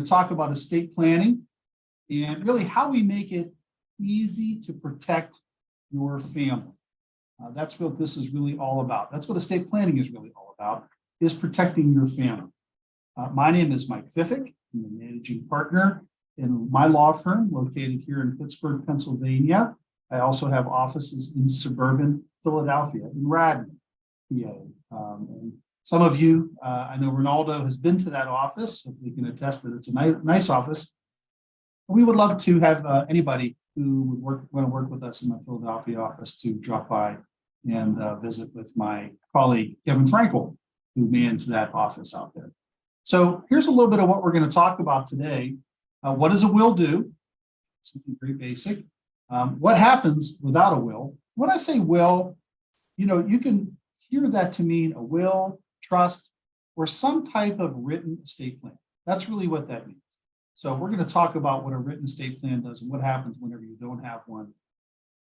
to talk about estate planning and really how we make it easy to protect your family. That's what this is really all about. That's what estate planning is really all about, is protecting your family. My name is Mike Fiffik. I'm the managing partner in my law firm located here in Pittsburgh, Pennsylvania. I also have offices in suburban Philadelphia, in Radnor, PA. And some of you, I know Ronaldo has been to that office, so we can attest that it's a nice office. We would love to have anybody who would want to work with us in my Philadelphia office to drop by and visit with my colleague, Kevin Frankel, who mans that office out there. So here's a little bit of what we're going to talk about today. What does a will do? Something very basic. What happens without a will? When I say will, you can hear that to mean a will, trust, or some type of written estate plan. That's really what that means. So we're going to talk about what a written estate plan does and what happens whenever you don't have one.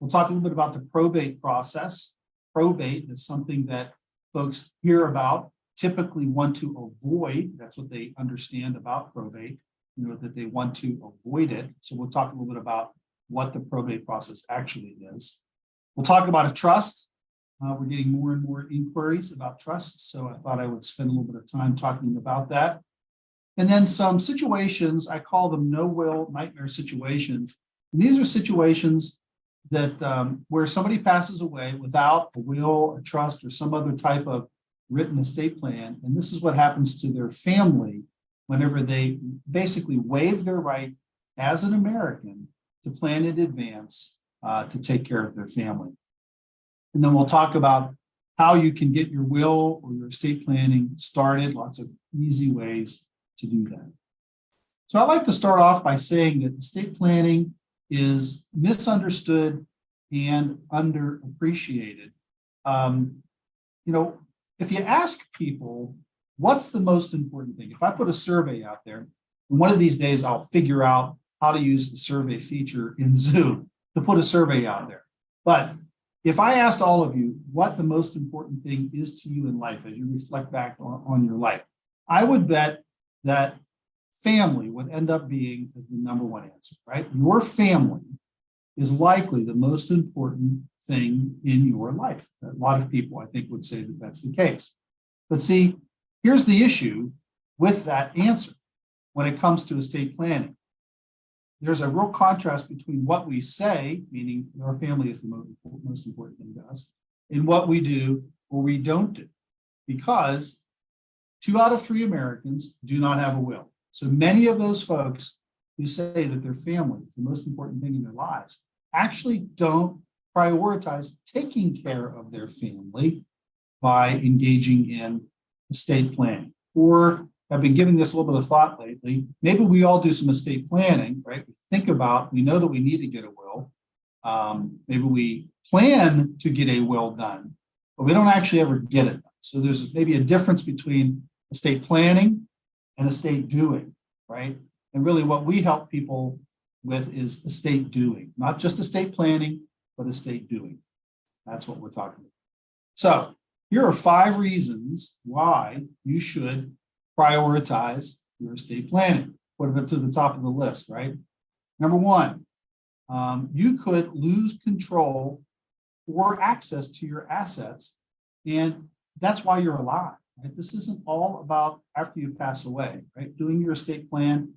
We'll talk a little bit about the probate process. Probate is something that folks hear about, typically want to avoid. That's what they understand about probate, that they want to avoid it. So we'll talk a little bit about what the probate process actually is. We'll talk about a trust. We're getting more and more inquiries about trusts, so I thought I would spend a little bit of time talking about that. And then some situations, I call them no will nightmare situations. And these are situations that where somebody passes away without a will, a trust, or some other type of written estate plan. And this is what happens to their family whenever they basically waive their right as an American to plan in advance to take care of their family. And then we'll talk about how you can get your will or your estate planning started, lots of easy ways to do that. So I'd like to start off by saying that estate planning is misunderstood and underappreciated. If you ask people, what's the most important thing? If I put a survey out there, and one of these days I'll figure out how to use the survey feature in Zoom to put a survey out there. But if I asked all of you what the most important thing is to you in life as you reflect back on your life, I would bet that family would end up being the number one answer, right? Your family is likely the most important thing in your life. A lot of people, I think, would say that that's the case. But see, here's the issue with that answer when it comes to estate planning. There's a real contrast between what we say, meaning our family is the most important thing to us, and what we do or we don't do. Because 2 out of 3 Americans do not have a will. So many of those folks who say that their family is the most important thing in their lives actually don't prioritize taking care of their family by engaging in estate planning. Or I've been giving this a little bit of thought lately. Maybe we all do some estate planning, right? We know that we need to get a will. Maybe we plan to get a will done, but we don't actually ever get it done. So there's maybe a difference between estate planning and estate doing, right? And really what we help people with is estate doing, not just estate planning, but estate doing. That's what we're talking about. So here are 5 reasons why you should prioritize your estate planning. Put it up to the top of the list, right? Number 1, you could lose control or access to your assets, and that's why you're alive. Right? This isn't all about after you pass away, right? Doing your estate plan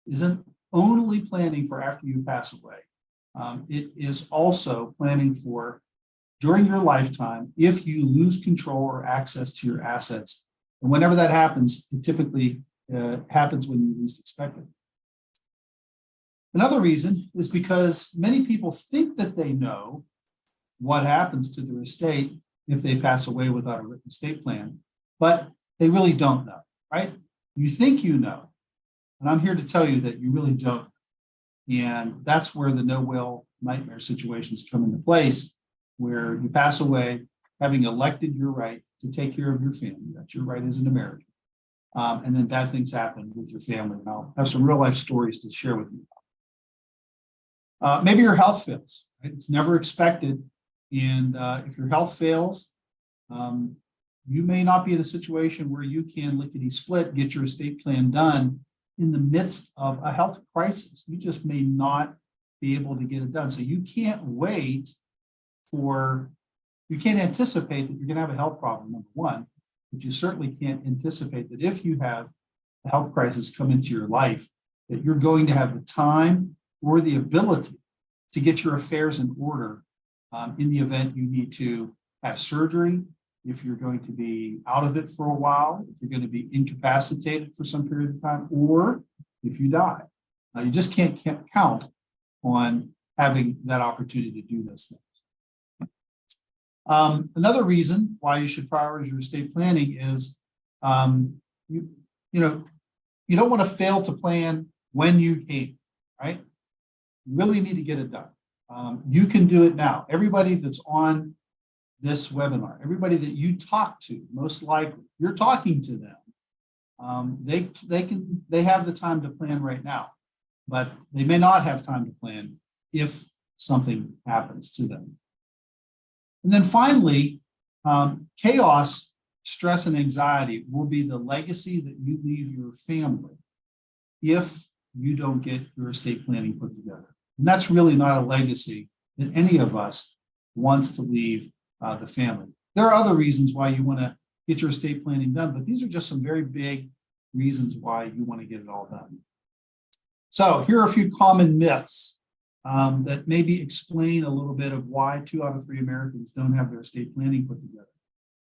isn't only planning for after you pass away. It is also planning for during your lifetime if you lose control or access to your assets. And whenever that happens, it typically happens when you least expect it. Another reason is because many people think that they know what happens to their estate if they pass away without a written estate plan, but they really don't know, right? You think you know, and I'm here to tell you that you really don't. And that's where the no will nightmare situations come into place, where you pass away having elected your right to take care of your family. That's your right as an American. And then bad things happen with your family. And I'll have some real life stories to share with you. Maybe your health fails, right? It's never expected. And if your health fails, you may not be in a situation where you can lickety split, get your estate plan done in the midst of a health crisis. You just may not be able to get it done. So you can't you can't anticipate that you're going to have a health problem, number one, but you certainly can't anticipate that if you have a health crisis come into your life, that you're going to have the time or the ability to get your affairs in order in the event you need to have surgery, if you're going to be out of it for a while, if you're going to be incapacitated for some period of time, or if you die. You just can't count on having that opportunity to do those things. Another reason why you should prioritize your estate planning is you don't want to fail to plan when you can, right? You really need to get it done. You can do it now. Everybody that's on this webinar, everybody that you talk to, most likely you're talking to them. They have the time to plan right now, but they may not have time to plan if something happens to them. And then finally, chaos, stress, and anxiety will be the legacy that you leave your family if you don't get your estate planning put together. And that's really not a legacy that any of us wants to leave the family. There are other reasons why you want to get your estate planning done, but these are just some very big reasons why you want to get it all done. So here are a few common myths that maybe explain a little bit of why 2 out of 3 Americans don't have their estate planning put together.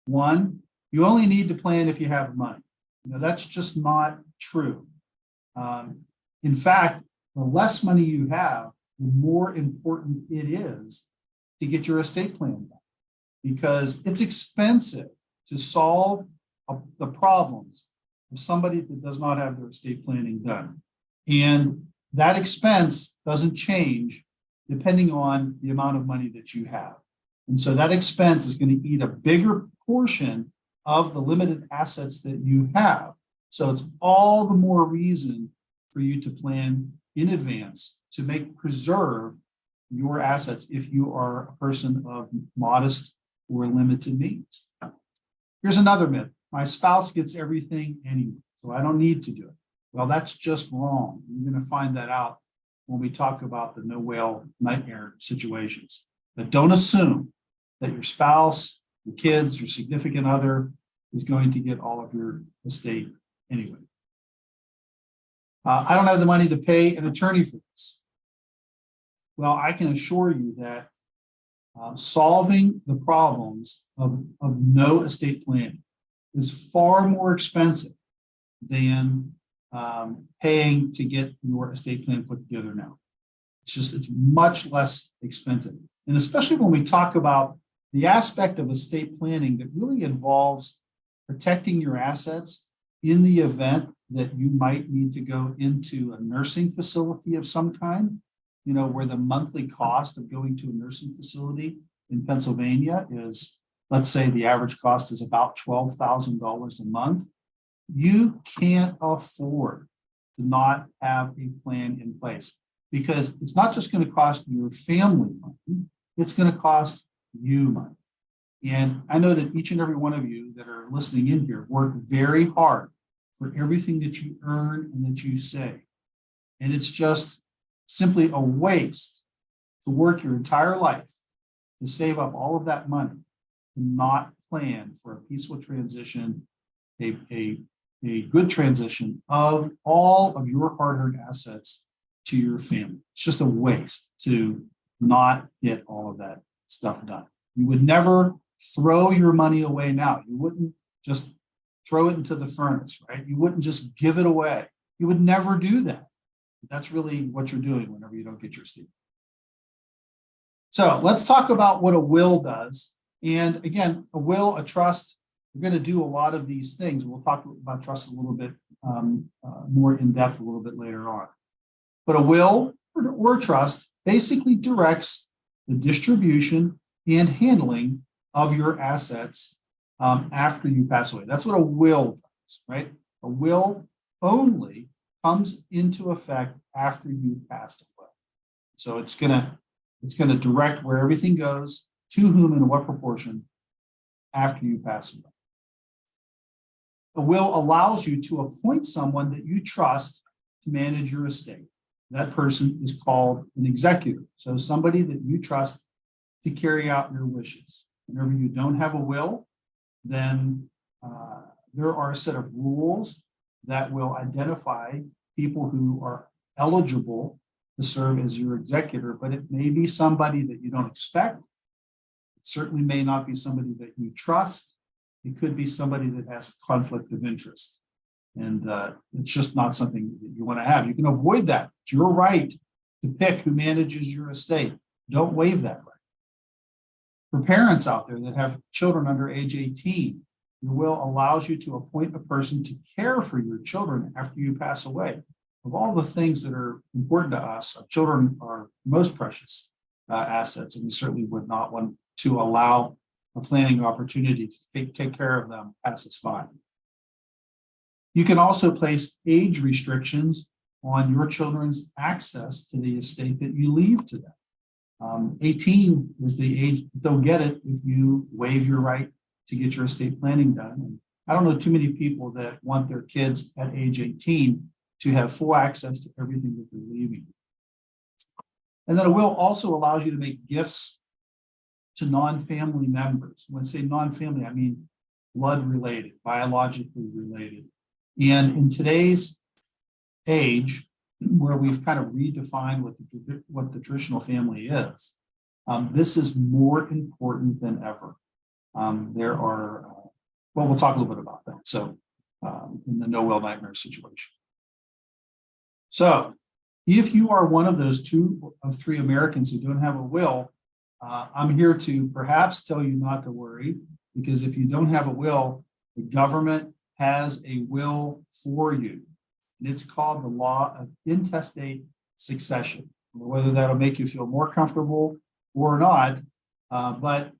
One, you only need to plan if you have money. That's just not true. In fact, the less money you have, the more important it is to get your estate plan done, because it's expensive to solve the problems of somebody that does not have their estate planning done. And that expense doesn't change depending on the amount of money that you have. And so that expense is going to eat a bigger portion of the limited assets that you have. So it's all the more reason for you to plan in advance to preserve your assets if you are a person of modest or limited means. Here's another myth. My spouse gets everything anyway, so I don't need to do it. Well, that's just wrong. You're going to find that out when we talk about the no whale nightmare situations. But don't assume that your spouse, your kids, your significant other is going to get all of your estate anyway. I don't have the money to pay an attorney for this. Well, I can assure you that solving the problems of no estate planning is far more expensive than paying to get your estate plan put together now. It's much less expensive. And especially when we talk about the aspect of estate planning that really involves protecting your assets in the event that you might need to go into a nursing facility of some kind, where the monthly cost of going to a nursing facility in Pennsylvania is, let's say the average cost is about $12,000 a month. You can't afford to not have a plan in place, because it's not just going to cost your family money, it's going to cost you money. And I know that each and every one of you that are listening in here work very hard for everything that you earn and that you save. And it's just simply a waste to work your entire life to save up all of that money and not plan for a peaceful transition, a good transition of all of your hard-earned assets to your family. It's just a waste to not get all of that stuff done. You would never throw your money away now. You wouldn't just throw it into the furnace, right? You wouldn't just give it away. You would never do that. That's really what you're doing whenever you don't get your estate. So let's talk about what a will does. And again, a will, a trust, we're going to do a lot of these things. We'll talk about trust a little bit more in depth a little bit later on. But a will or trust basically directs the distribution and handling of your assets after you pass away. That's what a will does, right? A will only comes into effect after you passed away. So it's gonna direct where everything goes, to whom and in what proportion after you pass away. A will allows you to appoint someone that you trust to manage your estate. That person is called an executor. So somebody that you trust to carry out your wishes. Whenever you don't have a will, then there are a set of rules that will identify people who are eligible to serve as your executor, but it may be somebody that you don't expect. It certainly may not be somebody that you trust. It could be somebody that has a conflict of interest. And it's just not something that you want to have. You can avoid that. It's your right to pick who manages your estate. Don't waive that right. For parents out there that have children under age 18, your will allows you to appoint a person to care for your children after you pass away. Of all the things that are important to us, our children are most precious assets, and we certainly would not want to allow a planning opportunity to take care of them pass us by. You can also place age restrictions on your children's access to the estate that you leave to them. 18 is the age, don't get it if you waive your right to get your estate planning done. And I don't know too many people that want their kids at age 18 to have full access to everything that they're leaving. And then a will also allows you to make gifts to non-family members. When I say non-family, I mean blood related, biologically related. And in today's age, where we've kind of redefined what the traditional family is, this is more important than ever. There are, well, we'll talk a little bit about that. So in the no will nightmare situation. So if you are one of those 2 of 3 Americans who don't have a will, I'm here to perhaps tell you not to worry, because if you don't have a will, the government has a will for you. And it's called the law of intestate succession. Whether that'll make you feel more comfortable or not, but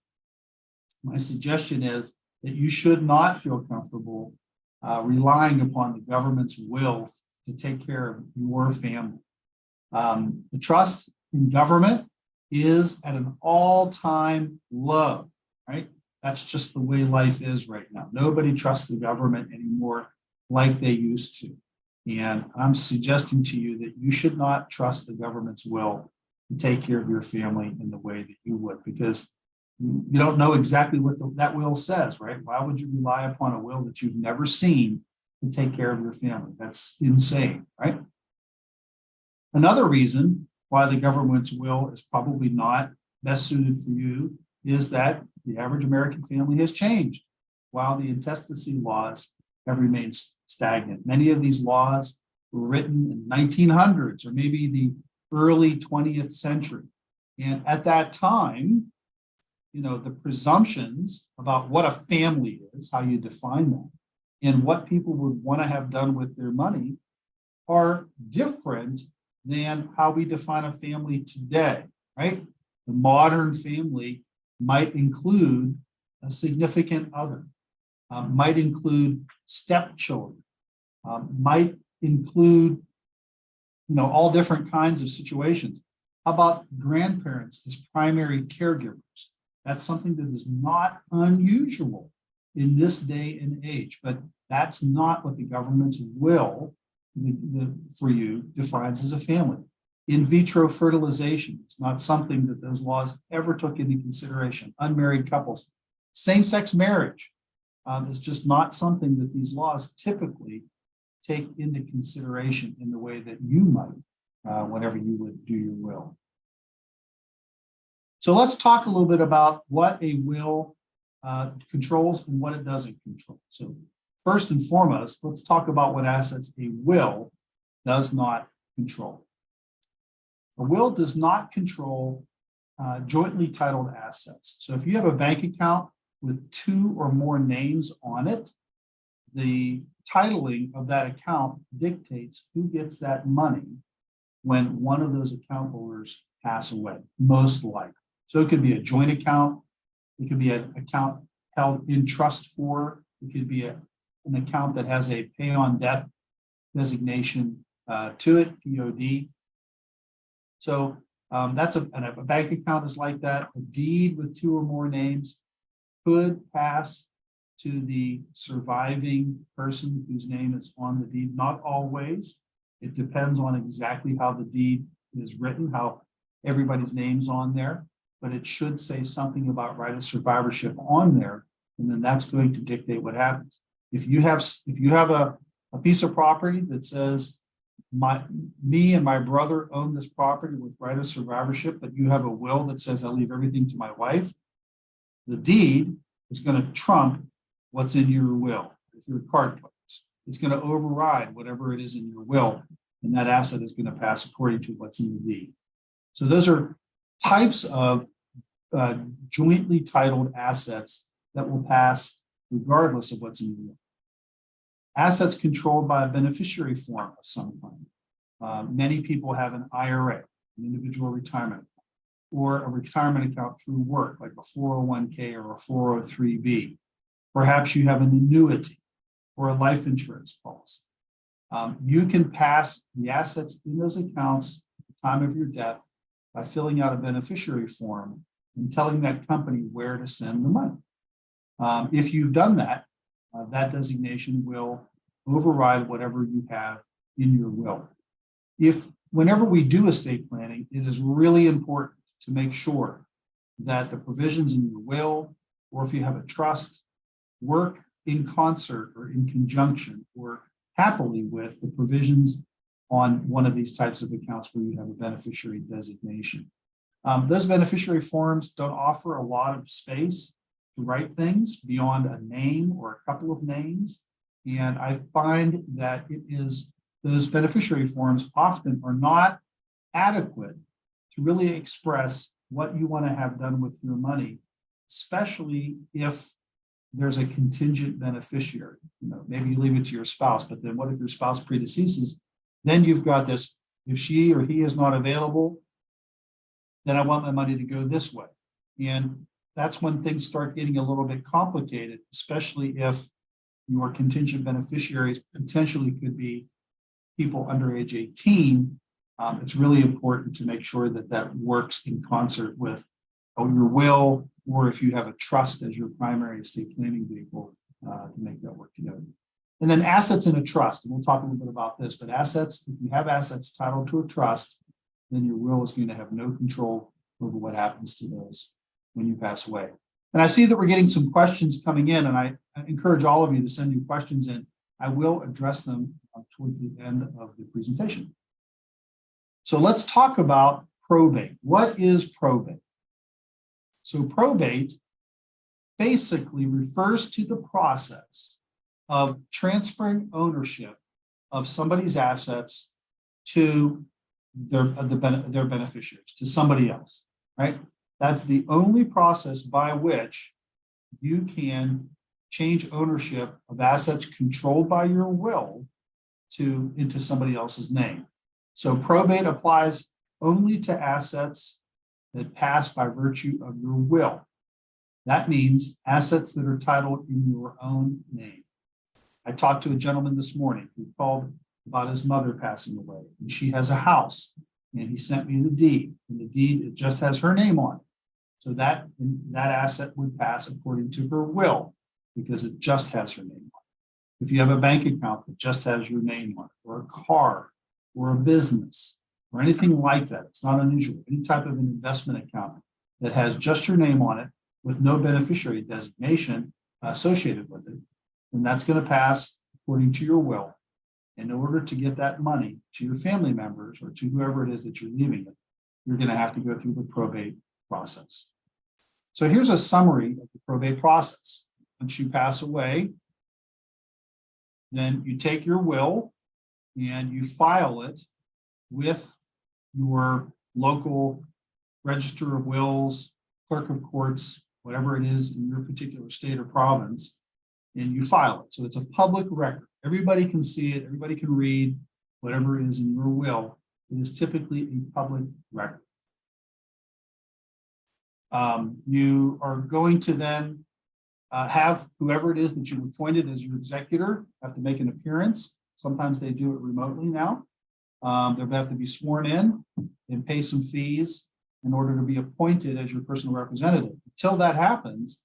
my suggestion is that you should not feel comfortable relying upon the government's will to take care of your family. The trust in government is at an all-time low, right? That's just the way life is right now. Nobody trusts the government anymore like they used to. And I'm suggesting to you that you should not trust the government's will to take care of your family in the way that you would, because you don't know exactly what that will says, right? Why would you rely upon a will that you've never seen to take care of your family? That's insane, right? Another reason why the government's will is probably not best suited for you is that the average American family has changed, while the intestacy laws have remained stagnant. Many of these laws were written in 1900s or maybe the early 20th century. And at that time, the presumptions about what a family is, how you define them, and what people would want to have done with their money are different than how we define a family today, right? The modern family might include a significant other, might include stepchildren, might include, all different kinds of situations. How about grandparents as primary caregivers? That's something that is not unusual in this day and age, but that's not what the government's will for you defines as a family. In vitro fertilization is not something that those laws ever took into consideration. Unmarried couples, same-sex marriage is just not something that these laws typically take into consideration in the way that you might whenever you would do your will. So let's talk a little bit about what a will controls and what it doesn't control. So first and foremost, let's talk about what assets a will does not control. A will does not control jointly titled assets. So if you have a bank account with 2 or more names on it, the titling of that account dictates who gets that money when one of those account holders pass away, most likely. So it could be a joint account. It could be an account held in trust for. It could be an account that has a pay on death designation to it, POD. So that's a bank account is like that. A deed with 2 or more names could pass to the surviving person whose name is on the deed. Not always. It depends on exactly how the deed is written, how everybody's name's on there, but it should say something about right of survivorship on there, and then that's going to dictate what happens. If you have a piece of property that says me and my brother own this property with right of survivorship, but you have a will that says I leave everything to my wife, the deed is going to trump what's in your will. If you're a card player, it's going to override whatever it is in your will, and that asset is going to pass according to what's in the deed. So those are types of jointly titled assets that will pass regardless of what's in the will. Assets controlled by a beneficiary form of some kind. Many people have an IRA, an individual retirement account, or a retirement account through work, like a 401k or a 403b. Perhaps you have an annuity or a life insurance policy. You can pass the assets in those accounts at the time of your death by filling out a beneficiary form and telling that company where to send the money. If you've done that, that designation will override whatever you have in your will. Whenever we do estate planning, it is really important to make sure that the provisions in your will, or if you have a trust, work in concert or in conjunction or happily with the provisions on one of these types of accounts where you have a beneficiary designation. Those beneficiary forms don't offer a lot of space to write things beyond a name or a couple of names. And I find that those beneficiary forms often are not adequate to really express what you want to have done with your money, especially if there's a contingent beneficiary. Maybe you leave it to your spouse, but then what if your spouse predeceases? Then you've got this, if she or he is not available, then I want my money to go this way. And that's when things start getting a little bit complicated, especially if your contingent beneficiaries potentially could be people under age 18. It's really important to make sure that that works in concert with your will, or if you have a trust as your primary estate planning vehicle, to make that work together. And then assets in a trust, and we'll talk a little bit about this, but assets, if you have assets titled to a trust, then your will is going to have no control over what happens to those when you pass away. And I see that we're getting some questions coming in, and I encourage all of you to send your questions in. I will address them towards the end of the presentation. So let's talk about probate. What is probate? So probate basically refers to the process of transferring ownership of somebody's assets to their beneficiaries, to somebody else, right? That's the only process by which you can change ownership of assets controlled by your will into somebody else's name. So probate applies only to assets that pass by virtue of your will. That means assets that are titled in your own name. I talked to a gentleman this morning who called about his mother passing away, and she has a house, and he sent me the deed, and the deed, it just has her name on it. So that asset would pass according to her will because it just has her name on it. If you have a bank account that just has your name on it, or a car, or a business, or anything like that, it's not unusual. Any type of an investment account that has just your name on it with no beneficiary designation associated with it, then that's going to pass according to your will. In order to get that money to your family members or to whoever it is that you're leaving it, you're going to have to go through the probate process. So here's a summary of the probate process. Once you pass away, then you take your will and you file it with your local register of wills, clerk of courts, whatever it is in your particular state or province, and you file it. So it's a public record. Everybody can see it. Everybody can read whatever is in your will. It is typically a public record. You are going to then have whoever it is that you've appointed as your executor have to make an appearance. Sometimes they do it remotely now. They'll have to be sworn in and pay some fees in order to be appointed as your personal representative. Until that happens,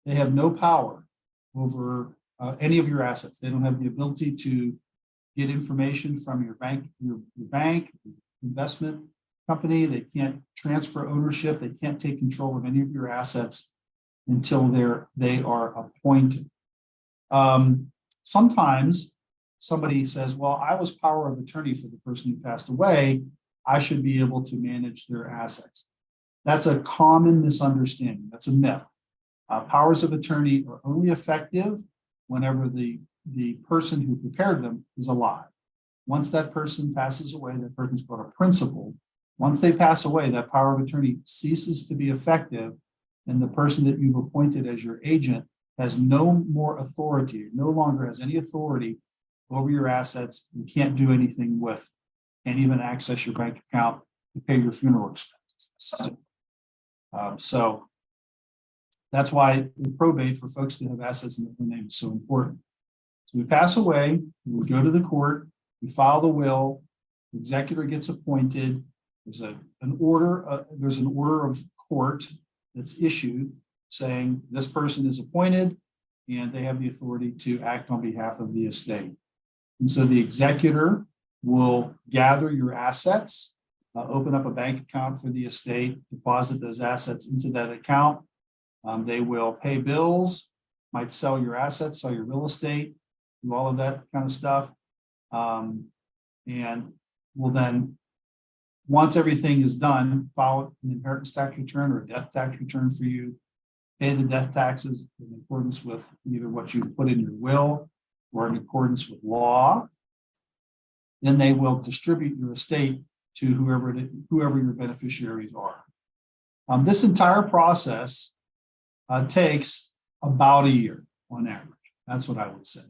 they have no power over any of your assets. They don't have the ability to get information from your bank, investment company. They can't transfer ownership. They can't take control of any of your assets until they are appointed. Sometimes somebody says, well, I was power of attorney for the person who passed away. I should be able to manage their assets. That's a common misunderstanding. That's a myth. Powers of attorney are only effective whenever the person who prepared them is alive. Once that person passes away, that person's called a principal. Once they pass away, that power of attorney ceases to be effective, and the person that you've appointed as your agent has no more authority, no longer has any authority over your assets. You can't do anything with, can't even access your bank account to pay your funeral expenses. So that's why the probate for folks that have assets in their name is so important. So we pass away, we go to the court, we file the will, the executor gets appointed. There's an order of court that's issued saying this person is appointed and they have the authority to act on behalf of the estate. And so the executor will gather your assets, open up a bank account for the estate, deposit those assets into that account. They will pay bills, might sell your assets, sell your real estate, do all of that kind of stuff. And will then, once everything is done, file an inheritance tax return or a death tax return for you, pay the death taxes in accordance with either what you put in your will or in accordance with law. Then they will distribute your estate to whoever your beneficiaries are. This entire process takes about a year on average. That's what I would say.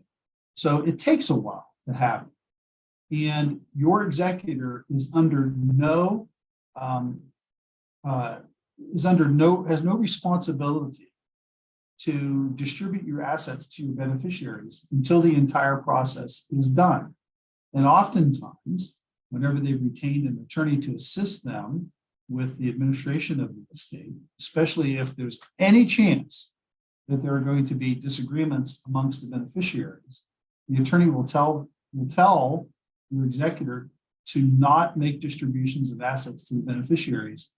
So it takes a while to happen. And your executor has no responsibility to distribute your assets to your beneficiaries until the entire process is done. And oftentimes, whenever they've retained an attorney to assist them with the administration of the estate, especially if there's any chance that there are going to be disagreements amongst the beneficiaries, the attorney will tell your executor to not make distributions of assets to the beneficiaries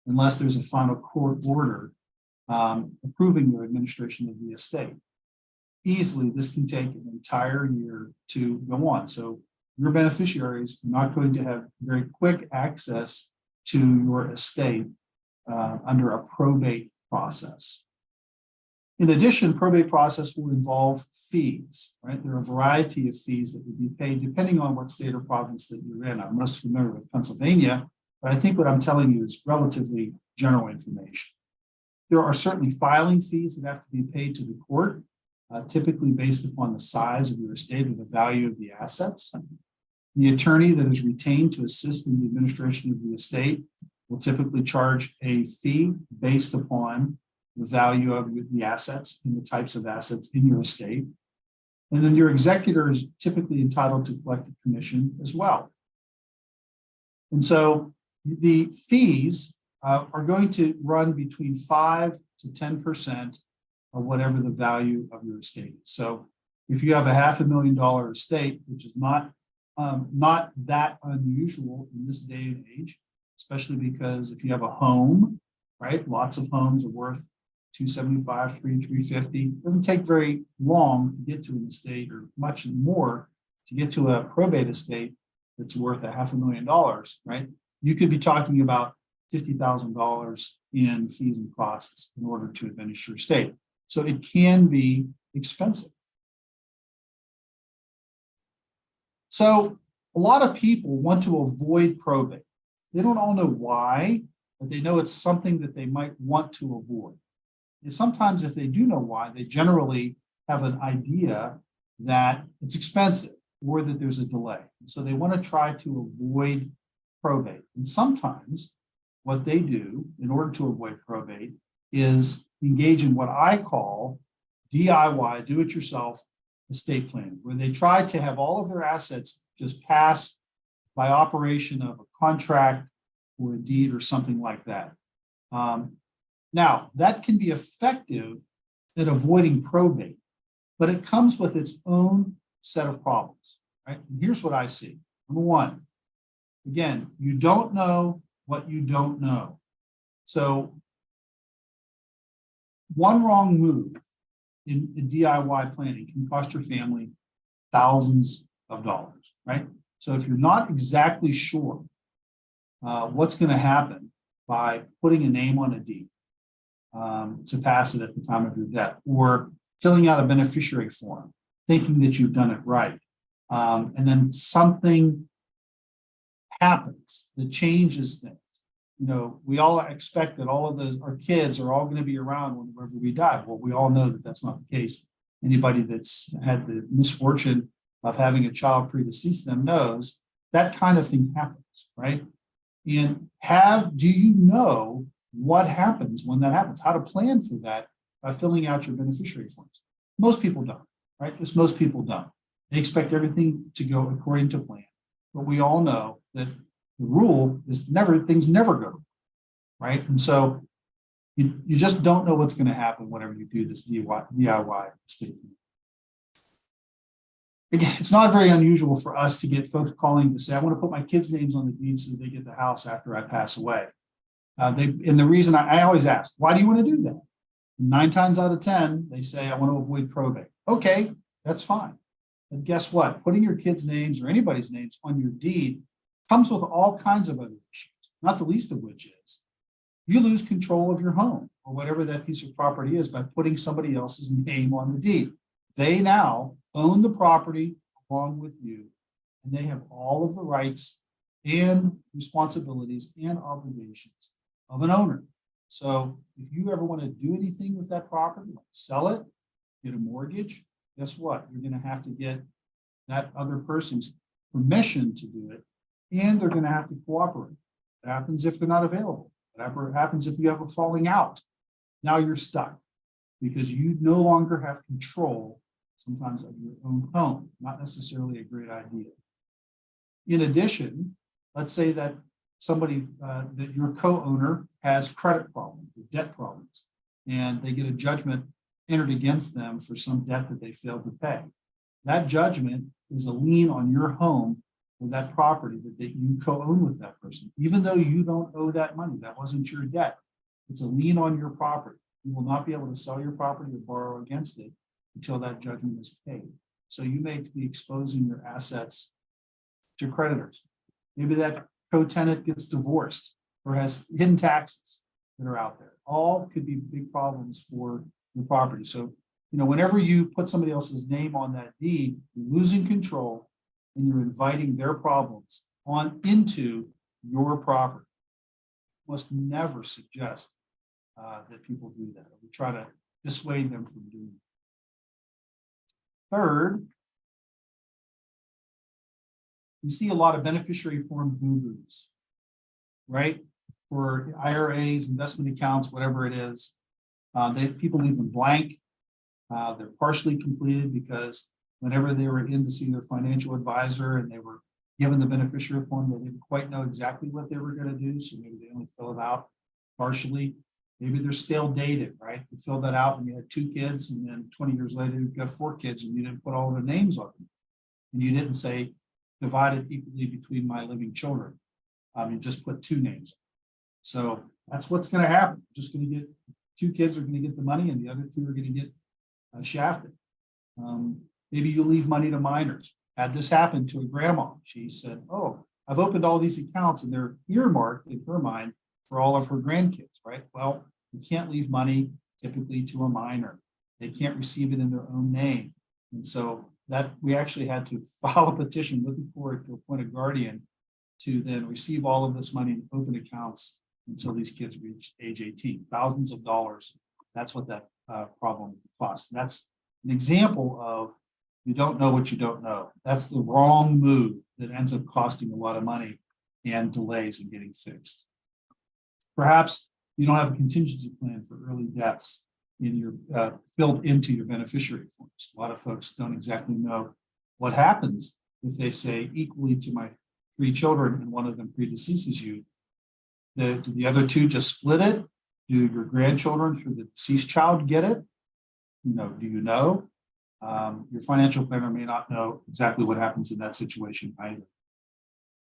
unless there's a final court order approving their administration of the estate. Easily, this can take an entire year to go on. So your beneficiaries are not going to have very quick access to your estate under a probate process. In addition, probate process will involve fees, right? There are a variety of fees that would be paid depending on what state or province that you're in. I'm most familiar with Pennsylvania, but I think what I'm telling you is relatively general information. There are certainly filing fees that have to be paid to the court, typically based upon the size of your estate or the value of the assets. The attorney that is retained to assist in the administration of the estate will typically charge a fee based upon the value of the assets and the types of assets in your estate. And then your executor is typically entitled to collect a commission as well. And so the fees are going to run between 5 to 10% of whatever the value of your estate is. So if you have a $500,000 estate, which is not that unusual in this day and age, especially because if you have a home, right? Lots of homes are worth $275, $350. It doesn't take very long to get to an estate, or much more to get to a probate estate that's worth $500,000, right? You could be talking about $50,000 in fees and costs in order to administer your estate. So it can be expensive. So a lot of people want to avoid probate. They don't all know why, but they know it's something that they might want to avoid. And sometimes if they do know why, they generally have an idea that it's expensive or that there's a delay. So they want to try to avoid probate. And sometimes what they do in order to avoid probate is engage in what I call DIY, do-it-yourself estate planning, where they try to have all of their assets just pass by operation of a contract or a deed or something like that. Now, that can be effective at avoiding probate, but it comes with its own set of problems, right? right? And here's what I see. Number one, again, you don't know what you don't know. So one wrong move in DIY planning can cost your family thousands of dollars, right? So if you're not exactly sure what's going to happen by putting a name on a deed to pass it at the time of your death, or filling out a beneficiary form, thinking that you've done it right, and then something happens that changes things. You know, we all expect that all of our kids are all going to be around whenever we die. Well, we all know that that's not the case. Anybody that's had the misfortune of having a child predecease them knows that kind of thing happens, right? And do you know what happens when that happens? How to plan for that by filling out your beneficiary forms? Most people don't, right? Just most people don't. They expect everything to go according to plan. But we all know that the rule is things never go, right? And so you just don't know what's going to happen whenever you do this DIY estate planning. Again, it's not very unusual for us to get folks calling to say, I want to put my kids' names on the deed so they get the house after I pass away. And the reason I always ask, why do you want to do that? And 9 times out of 10, they say, I want to avoid probate. Okay, that's fine. But guess what? Putting your kids' names or anybody's names on your deed comes with all kinds of other issues, not the least of which is you lose control of your home or whatever that piece of property is by putting somebody else's name on the deed. They now own the property along with you, and they have all of the rights and responsibilities and obligations of an owner. So if you ever want to do anything with that property, like sell it, get a mortgage, guess what? You're going to have to get that other person's permission to do it, and they're going to have to cooperate. What happens if they're not available? Whatever happens if you have a falling out? Now you're stuck because you no longer have control sometimes of your own home. Not necessarily a great idea. In addition, let's say that somebody, that your co-owner has credit problems, or debt problems, and they get a judgment entered against them for some debt that they failed to pay. That judgment is a lien on your home or that property that you co-own with that person. Even though you don't owe that money, that wasn't your debt. It's a lien on your property. You will not be able to sell your property or borrow against it until that judgment is paid. So you may be exposing your assets to creditors. Maybe that co-tenant gets divorced or has hidden taxes that are out there. All could be big problems for your property. So, whenever you put somebody else's name on that deed, you're losing control and you're inviting their problems on into your property. Must never suggest that people do that. We try to dissuade them from doing it. Third, you see a lot of beneficiary form boo-boos, right? For IRAs, investment accounts, whatever it is. People leave them blank. They're partially completed because whenever they were in to see their financial advisor and they were given the beneficiary form, they didn't quite know exactly what they were going to do. So maybe they only fill it out partially. Maybe they're still dated, right? You filled that out when you had 2 kids, and then 20 years later, you've got 4 kids, and you didn't put all their names on them. And you didn't say, divide it equally between my living children. You just put 2 names. So that's what's going to happen. Just going to get 2 kids are going to get the money, and the other 2 are going to get shafted. Maybe you leave money to minors. Had this happen to a grandma. She said, oh, I've opened all these accounts and they're earmarked in her mind for all of her grandkids, right? Well, you can't leave money typically to a minor. They can't receive it in their own name. And so that we actually had to file a petition with the court to appoint a guardian to then receive all of this money and open accounts until these kids reach age 18. Thousands of dollars. That's what that problem costs. That's an example of you don't know what you don't know. That's the wrong move that ends up costing a lot of money and delays in getting fixed. Perhaps you don't have a contingency plan for early deaths in your built into your beneficiary forms. A lot of folks don't exactly know what happens if they say equally to my 3 children and one of them predeceases you. Do the other 2 just split it? Do your grandchildren through the deceased child get it? Do you know? Your financial planner may not know exactly what happens in that situation either.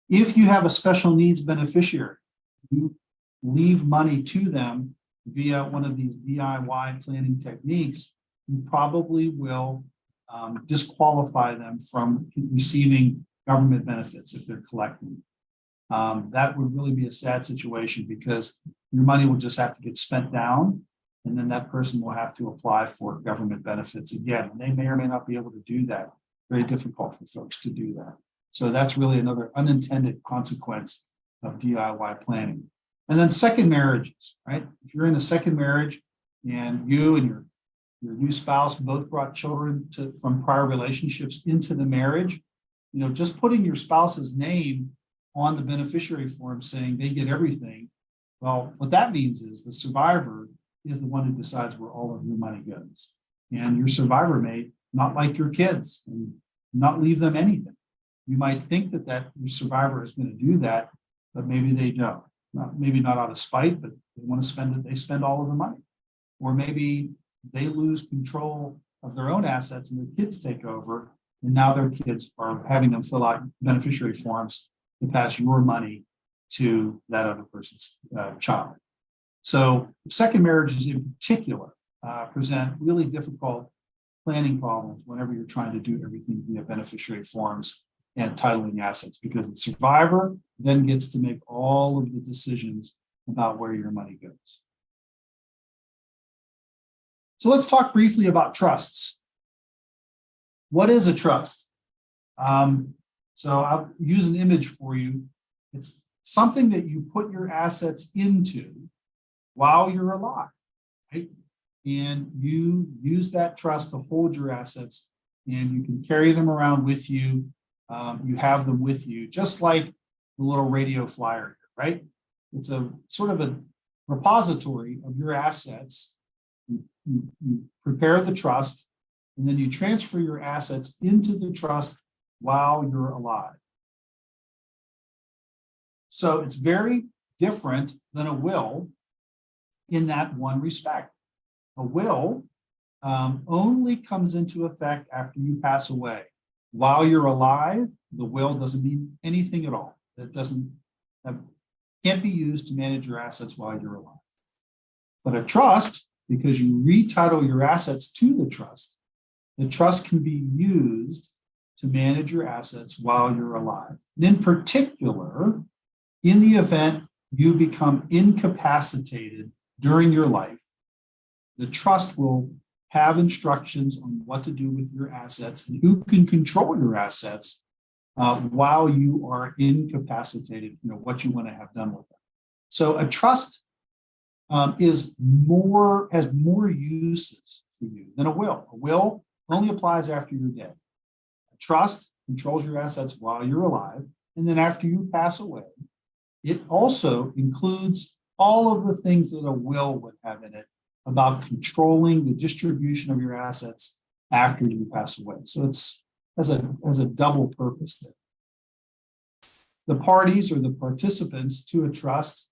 If you have a special needs beneficiary, you leave money to them via one of these DIY planning techniques, you probably will disqualify them from receiving government benefits if they're collecting. That would really be a sad situation because your money will just have to get spent down, and then that person will have to apply for government benefits again. And they may or may not be able to do that. Very difficult for folks to do that. So that's really another unintended consequence of DIY planning. And then second marriages, right? If you're in a second marriage and you and your new spouse both brought children from prior relationships into the marriage, just putting your spouse's name on the beneficiary form saying they get everything. Well, what that means is the survivor is the one who decides where all of your money goes. And your survivor may not like your kids and not leave them anything. You might think that your survivor is going to do that, but maybe they don't. Maybe not out of spite, but they want to spend it, they spend all of the money. Or maybe they lose control of their own assets and their kids take over, and now their kids are having them fill out beneficiary forms to pass your money to that other person's child. So second marriages in particular present really difficult planning problems whenever you're trying to do everything via beneficiary forms and titling assets, because the survivor then gets to make all of the decisions about where your money goes. So let's talk briefly about trusts. What is a trust? So I'll use an image for you. It's something that you put your assets into while you're alive, right? And you use that trust to hold your assets, and you can carry them around with you. You have them with you, just like the little radio flyer, right? It's a sort of a repository of your assets. You prepare the trust, and then you transfer your assets into the trust while you're alive. So it's very different than a will in that one respect. A will only comes into effect after you pass away. While you're alive, the will doesn't mean anything at all. It can't be used to manage your assets while you're alive. But a trust, because you retitle your assets to the trust can be used to manage your assets while you're alive. And in particular, in the event you become incapacitated during your life, the trust will have instructions on what to do with your assets and who can control your assets while you are incapacitated, what you want to have done with them. So a trust has more uses for you than a will. A will only applies after you're dead. A trust controls your assets while you're alive, and then after you pass away, it also includes all of the things that a will would have in it about controlling the distribution of your assets after you pass away. So it's as a double purpose there. The parties or the participants to a trust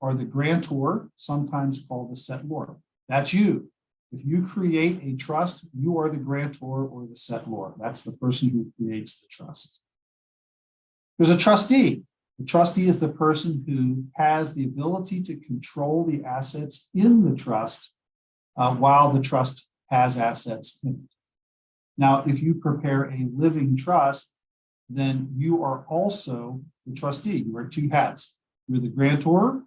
are the grantor, sometimes called the settlor. That's you. If you create a trust, you are the grantor or the settlor. That's the person who creates the trust. There's a trustee. The trustee is the person who has the ability to control the assets in the trust while the trust has assets in it. Now, if you prepare a living trust, then you are also the trustee. You wear two hats. You're the grantor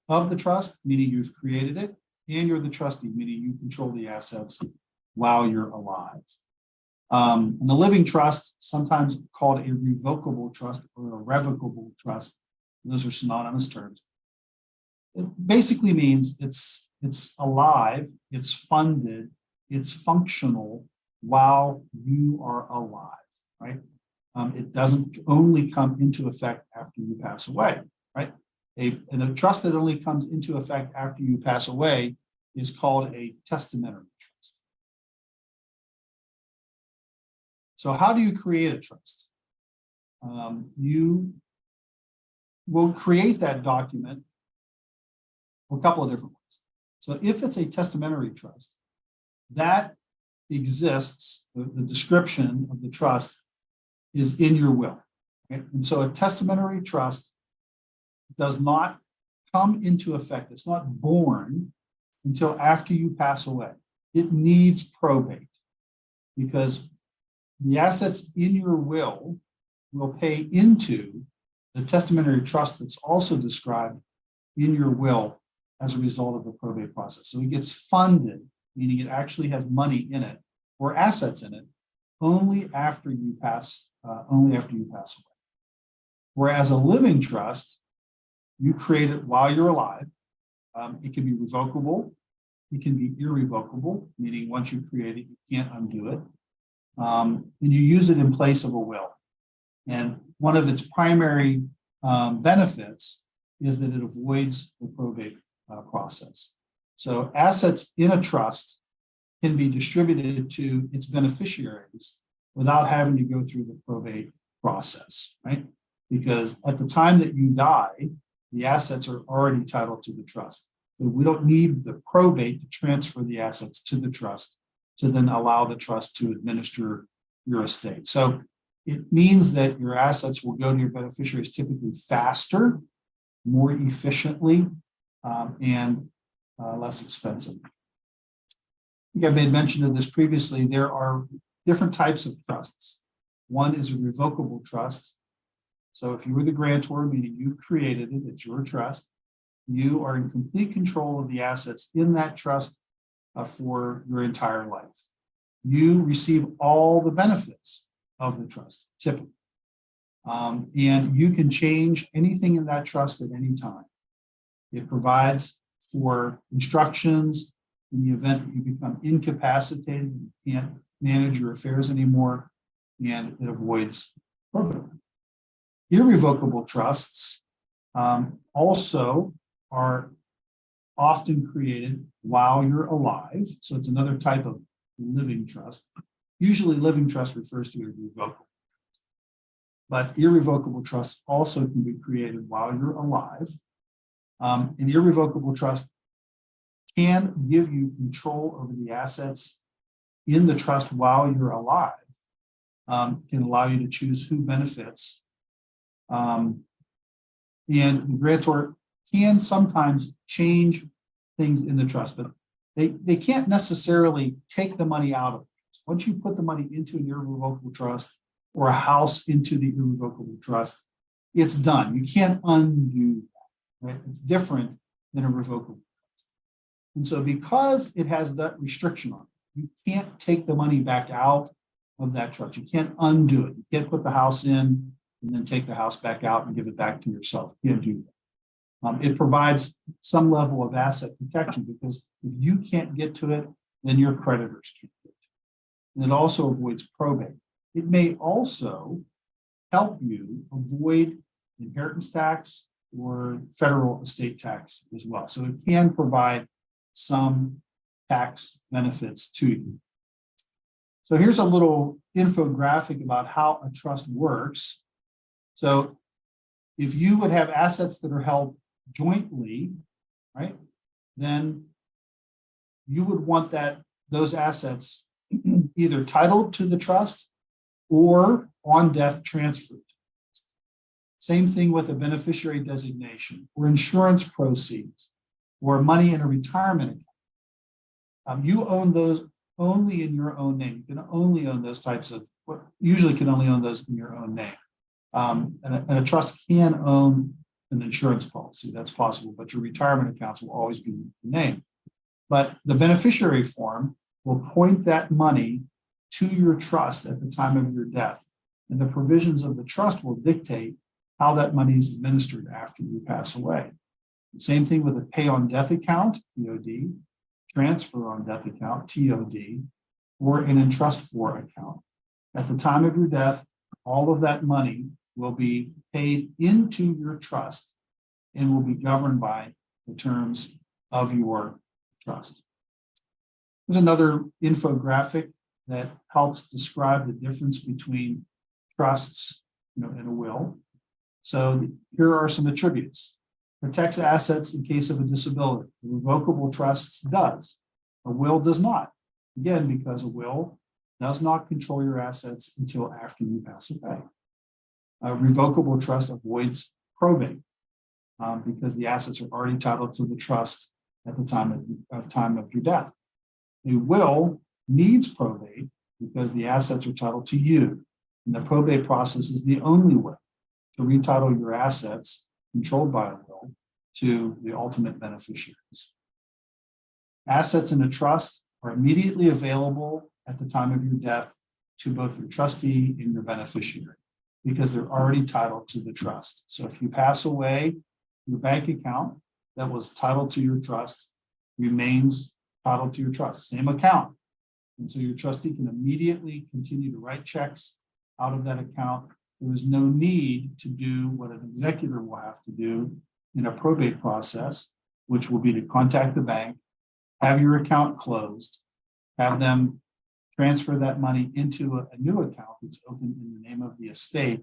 of the trust, meaning you've created it, and you're the trustee, meaning you control the assets while you're alive. And the living trust, sometimes called a revocable trust or a revocable trust, those are synonymous terms. It basically means it's alive, it's funded, it's functional while you are alive, right? It doesn't only come into effect after you pass away, right? And a trust that only comes into effect after you pass away is called a testamentary trust. So how do you create a trust? You will create that document a couple of different ways. So if it's a testamentary trust, that exists, the description of the trust is in your will. Okay? And so a testamentary trust does not come into effect. It's not born until after you pass away. It needs probate because the assets in your will pay into the testamentary trust that's also described in your will as a result of the probate process. So it gets funded, meaning it actually has money in it or assets in it only after you pass away. Whereas a living trust, you create it while you're alive. It can be revocable. It can be irrevocable, meaning once you create it, you can't undo it. And you use it in place of a will. And one of its primary benefits is that it avoids the probate process. So assets in a trust can be distributed to its beneficiaries without having to go through the probate process, right? Because at the time that you die, the assets are already titled to the trust. So we don't need the probate to transfer the assets to the trust to then allow the trust to administer your estate. So it means that your assets will go to your beneficiaries typically faster, more efficiently, and less expensive. I think I made mention of this previously. There are different types of trusts. One is a revocable trust. So if you were the grantor, meaning you created it, it's your trust, you are in complete control of the assets in that trust for your entire life. You receive all the benefits of the trust, typically. And you can change anything in that trust at any time. It provides for instructions in the event that you become incapacitated, you can't manage your affairs anymore, and it avoids probate. Irrevocable trusts also are often created while you're alive. So it's another type of living trust. Usually living trust refers to irrevocable. But irrevocable trusts also can be created while you're alive. An irrevocable trust can give you control over the assets in the trust while you're alive, can allow you to choose who benefits. And the grantor can sometimes change things in the trust, but they can't necessarily take the money out of it. Once you put the money into an irrevocable trust or a house into the irrevocable trust, it's done. You can't undo that, right? It's different than a revocable trust. And so because it has that restriction on it, you can't take the money back out of that trust. You can't undo it. You can't put the house in and then take the house back out and give it back to yourself. You can't do that. It provides some level of asset protection because if you can't get to it, then your creditors can't get to it. And it also avoids probate. It may also help you avoid inheritance tax or federal estate tax as well. So it can provide some tax benefits to you. So here's a little infographic about how a trust works. So if you would have assets that are held jointly, right, then you would want those assets either titled to the trust or on death transferred. Same thing with a beneficiary designation or insurance proceeds or money in a retirement account. You own those only in your own name. You can only own those types of, usually can only own those in your own name. And a trust can own an insurance policy, that's possible, but your retirement accounts will always be the name. But the beneficiary form will point that money to your trust at the time of your death. And the provisions of the trust will dictate how that money is administered after you pass away. The same thing with a pay on death account, POD, transfer on death account, TOD, or an entrust for account. At the time of your death, all of that money will be paid into your trust and will be governed by the terms of your trust. There's another infographic that helps describe the difference between trusts, and a will. So here are some attributes. Protects assets in case of a disability. The revocable trust does. A will does not. Again, because a will does not control your assets until after you pass away. A revocable trust avoids probate because the assets are already titled to the trust at the time of your death. A will needs probate because the assets are titled to you, and the probate process is the only way to retitle your assets controlled by a will to the ultimate beneficiaries. Assets in a trust are immediately available at the time of your death to both your trustee and your beneficiary because they're already titled to the trust. So if you pass away, your bank account that was titled to your trust remains titled to your trust, same account. And so your trustee can immediately continue to write checks out of that account. There is no need to do what an executor will have to do in a probate process, which will be to contact the bank, have your account closed, have them transfer that money into a new account that's opened in the name of the estate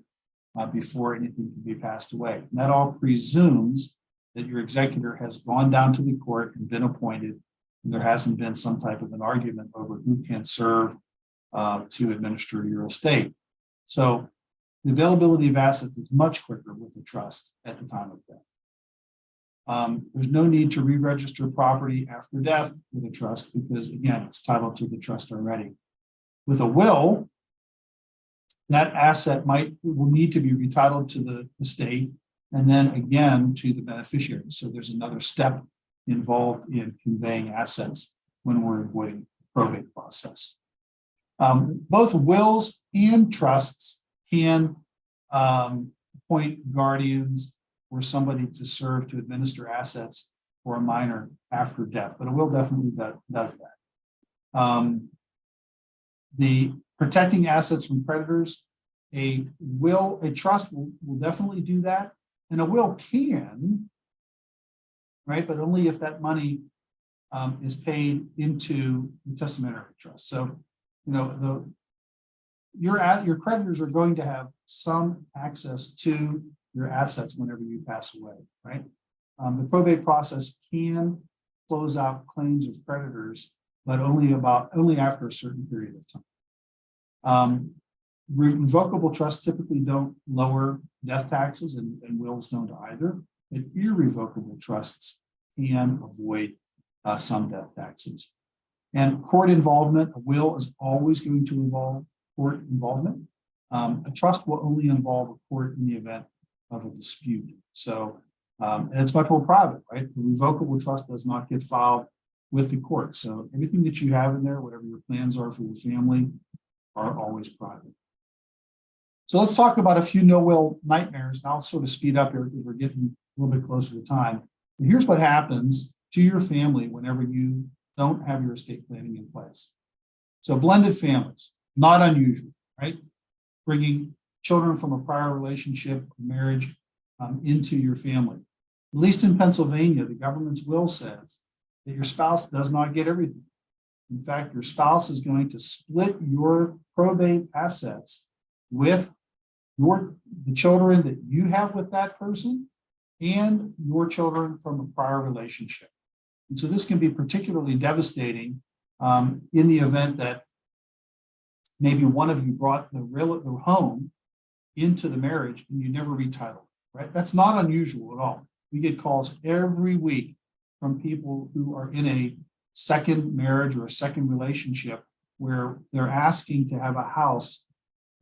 before anything can be passed away. And that all presumes that your executor has gone down to the court and been appointed, and there hasn't been some type of an argument over who can serve to administer your estate. So the availability of assets is much quicker with the trust at the time of death. There's no need to re-register property after death with a trust because, again, it's titled to the trust already. With a will, that asset will need to be retitled to the estate and then again to the beneficiary. So there's another step involved in conveying assets when we're avoiding the probate process. Both wills and trusts can appoint guardians or somebody to serve to administer assets for a minor after death, but a will definitely does that. The protecting assets from creditors, a trust will definitely do that, and a will can, right? But only if that money is paid into the testamentary trust. So, you know, your creditors are going to have some access to your assets whenever you pass away, right? The probate process can close out claims of creditors, but only after a certain period of time. Revocable trusts typically don't lower death taxes, and wills don't either. But irrevocable trusts can avoid some death taxes. And court involvement, a will is always going to involve court involvement. A trust will only involve a court in the event of a dispute. So, and it's much more private, right? The revocable trust does not get filed with the court. So everything that you have in there, whatever your plans are for your family, are always private. So let's talk about a few no-will nightmares. And I'll sort of speed up here because we're getting a little bit closer to time. And here's what happens to your family whenever you don't have your estate planning in place. So blended families, not unusual, right? Bringing children from a prior relationship or marriage into your family. At least in Pennsylvania, the government's will says that your spouse does not get everything. In fact, your spouse is going to split your probate assets with the children that you have with that person and your children from a prior relationship. And so this can be particularly devastating in the event that maybe one of you brought the home into the marriage and you never retitled, right? That's not unusual at all. We get calls every week from people who are in a second marriage or a second relationship where they're asking to have a house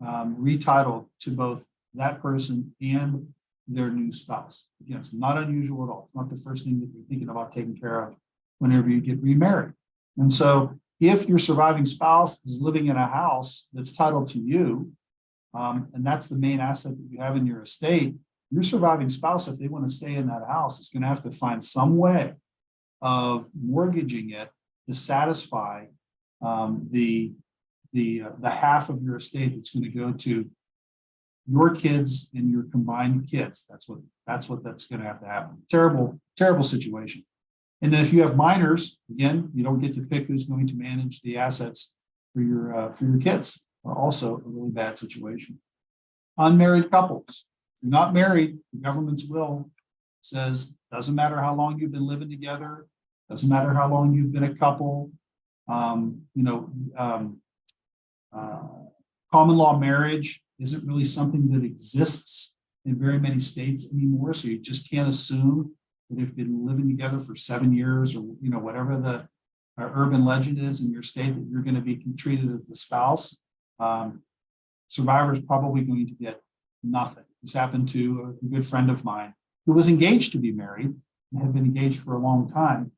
retitled to both that person and their new spouse. Again, it's not unusual at all. It's not the first thing that you're thinking about taking care of whenever you get remarried. And so if your surviving spouse is living in a house that's titled to you, and that's the main asset that you have in your estate, your surviving spouse, if they want to stay in that house, is going to have to find some way of mortgaging it to satisfy the half of your estate that's going to go to your kids and your combined kids. That's going to have to happen. Terrible situation. And then if you have minors, again, you don't get to pick who's going to manage the assets for your kids. Also a really bad situation. Unmarried couples. If you're not married, the government's will says doesn't matter how long you've been living together, doesn't matter how long you've been a couple. You know, common law marriage isn't really something that exists in very many states anymore. So you just can't assume that if you've been living together for 7 years or, you know, whatever the urban legend is in your state, that you're going to be treated as the spouse. Survivor is probably going to get nothing. This happened to a good friend of mine who was engaged to be married and had been engaged for a long time.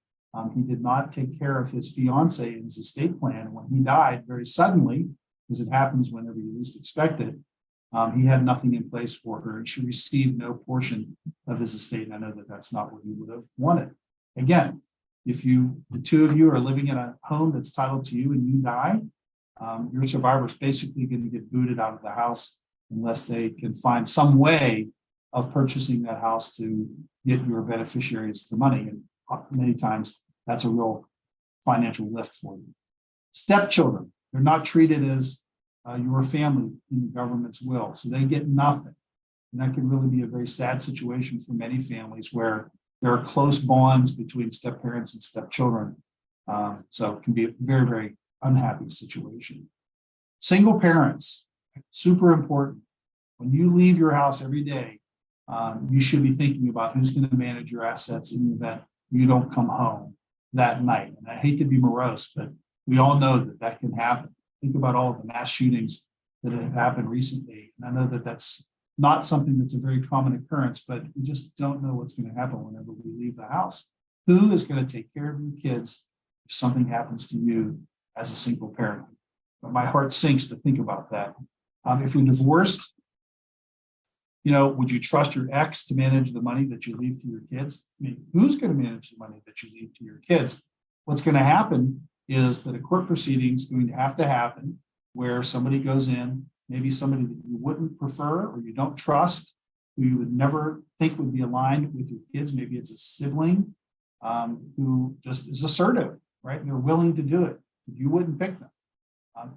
He did not take care of his fiance in his estate plan. And when he died very suddenly, as it happens whenever you least expect it, he had nothing in place for her, and she received no portion of his estate. And I know that that's not what he would have wanted. Again, if the two of you are living in a home that's titled to you and you die, your survivor is basically going to get booted out of the house unless they can find some way of purchasing that house to get your beneficiaries the money. And many times that's a real financial lift for you. Stepchildren, they're not treated as your family in the government's will, so they get nothing. And that can really be a very sad situation for many families where there are close bonds between step parents and stepchildren. So it can be a very, very unhappy situation. Single parents, super important. When you leave your house every day, you should be thinking about who's going to manage your assets in the event you don't come home that night. And I hate to be morose, but we all know that that can happen. Think about all of the mass shootings that have happened recently. And I know that that's not something that's a very common occurrence, but we just don't know what's going to happen whenever we leave the house. Who is going to take care of your kids if something happens to you as a single parent? But my heart sinks to think about that. If you're divorced, you know, would you trust your ex to manage the money that you leave to your kids? I mean, who's going to manage the money that you leave to your kids? What's going to happen is that a court proceeding is going to happen where somebody goes in, maybe somebody that you wouldn't prefer or you don't trust, who you would never think would be aligned with your kids. Maybe it's a sibling who just is assertive, right? And they're willing to do it. You wouldn't pick them.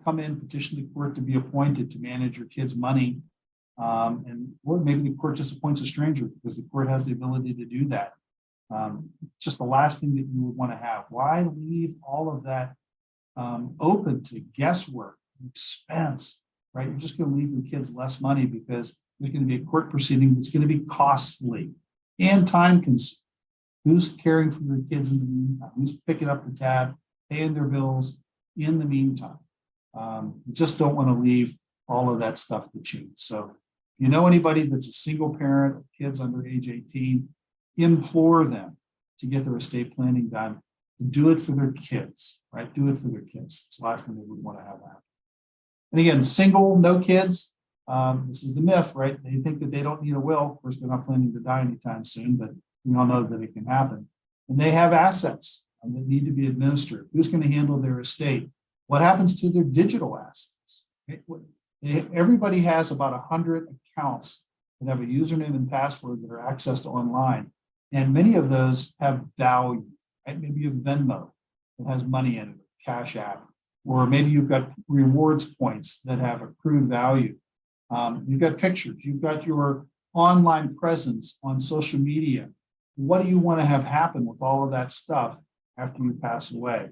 Come in, petition the court to be appointed to manage your kids' money. Or maybe the court just appoints a stranger because the court has the ability to do that. Just the last thing that you would want to have. Why leave all of that open to guesswork, expense, right? You're just going to leave your kids less money because there's going to be a court proceeding that's going to be costly and time consuming. Who's caring for your kids in the meantime? Who's picking up the tab, paying their bills in the meantime? You just don't want to leave all of that stuff to change. So if you know anybody that's a single parent of kids under age 18, implore them to get their estate planning done. Do it for their kids, right? Do it for their kids. It's the last thing they would want to have happen. And again, single, no kids. This is the myth, right? They think that they don't need a will. Of course, they're not planning to die anytime soon, but we all know that it can happen. And they have assets that need to be administered. Who's going to handle their estate? What happens to their digital assets? Right? Everybody has about 100 accounts that have a username and password that are accessed online. And many of those have value. Right? Maybe you have Venmo that has money in it, Cash App, or maybe you've got rewards points that have accrued value. You've got pictures, you've got your online presence on social media. What do you want to have happen with all of that stuff after you pass away?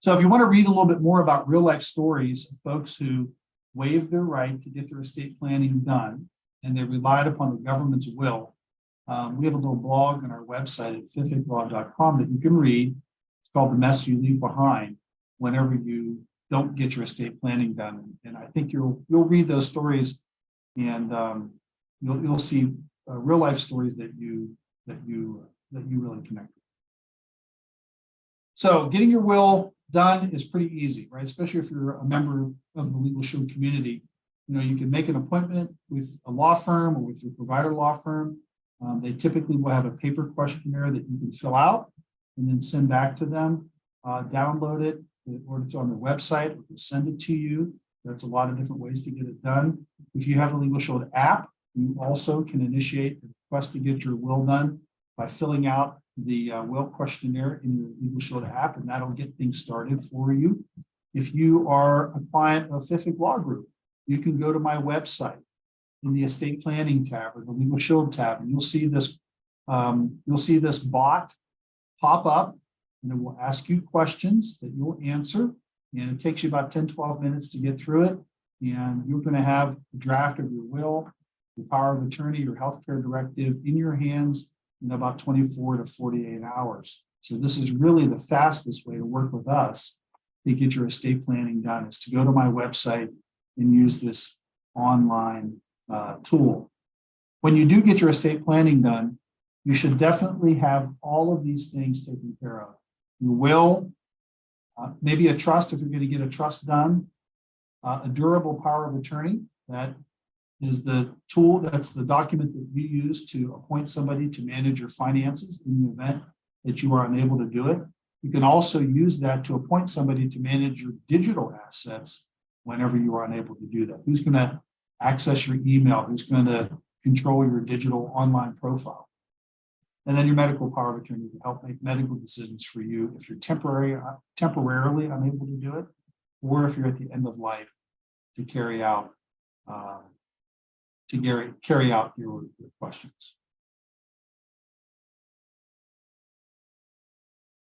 So if you want to read a little bit more about real life stories of folks who waived their right to get their estate planning done, and they relied upon the government's will, we have a little blog on our website at fiffiklaw.com that you can read. It's called The Mess You Leave Behind whenever you don't get your estate planning done. And I think you'll read those stories, and you'll see real life stories that you really connect with. So getting your will done is pretty easy, right? Especially if you're a member of the Legal Shield community. You know, you can make an appointment with a law firm or with your provider law firm. They typically will have a paper questionnaire that you can fill out and then send back to them. Download it, or it's on their website, or they'll send it to you. There's a lot of different ways to get it done. If you have a Legal Shield app, you also can initiate a request to get your will done by filling out the will questionnaire in your Legal Shield app, and that'll get things started for you. If you are a client of Fiffik Law Group, you can go to my website in the estate planning tab or the Legal Shield tab, and you'll see this bot pop up and it will ask you questions that you'll answer. And it takes you about 10, 12 minutes to get through it. And you're going to have a draft of your will, your power of attorney, your healthcare directive in your hands in about 24 to 48 hours. So this is really the fastest way to work with us to get your estate planning done, is to go to my website and use this online tool. When you do get your estate planning done, you should definitely have all of these things taken care of. Your will, maybe a trust if you're going to get a trust done, a durable power of attorney. That is the tool, that's the document that you use to appoint somebody to manage your finances in the event that you are unable to do it. You can also use that to appoint somebody to manage your digital assets whenever you are unable to do that. Who's going to access your email? Who's going to control your digital online profile? And then your medical power of attorney to help make medical decisions for you if you're temporarily unable to do it, or if you're at the end of life to carry out your questions.